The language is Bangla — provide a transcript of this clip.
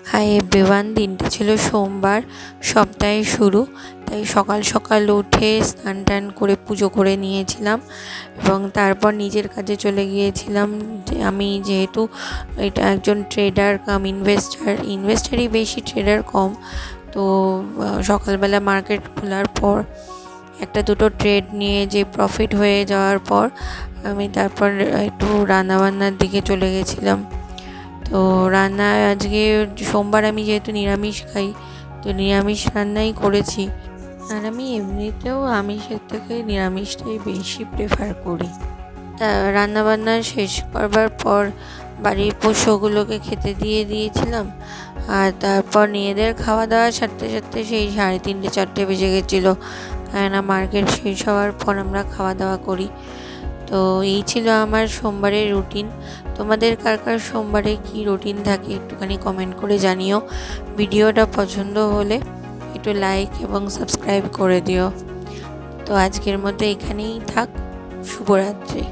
হাই এভরিওয়ান, দিনটা ছিল সোমবার, সপ্তাহের শুরু। তাই সকাল সকাল উঠে স্নান টান করে পুজো করে নিয়েছিলাম এবং তারপর নিজের কাজে চলে গিয়েছিলাম। আমি যেহেতু এটা একজন ট্রেডার কাম ইনভেস্টারই বেশি, ট্রেডার কম। তো সকালবেলা মার্কেট খোলার পর একটা দুটো ট্রেড নিয়ে যে প্রফিট হয়ে যাওয়ার পর আমি তারপর একটু রান্নাবান্নার দিকে চলে গেছিলাম। তো রান্না আজকে সোমবার, আমি যেহেতু নিরামিষ খাই, তো নিরামিষ রান্নাই করেছি। আর আমি এমনিতেও আমিষের থেকে নিরামিষটাই বেশি প্রেফার করি। তা রান্নাবান্না শেষ করবার পর বাড়ির পোষ্যগুলোকে খেতে দিয়েছিলাম। আর তারপর নিজেদের খাওয়া দাওয়া সারতে সারতে সেই 3:30-4টে বেজে গেছিলো, কেননা মার্কেট শেষ হওয়ার পর আমরা খাওয়া দাওয়া করি। তো এই ছিল আমার সোমবারের রুটিন। তোমাদের কার কার সোমবারে কী রুটিন থাকে একটুখানি কমেন্ট করে জানিও। ভিডিওটা পছন্দ হলে একটু লাইক এবং সাবস্ক্রাইব করে দিও। তো আজকের মতো এখানেই থাক। শুভরাত্রি।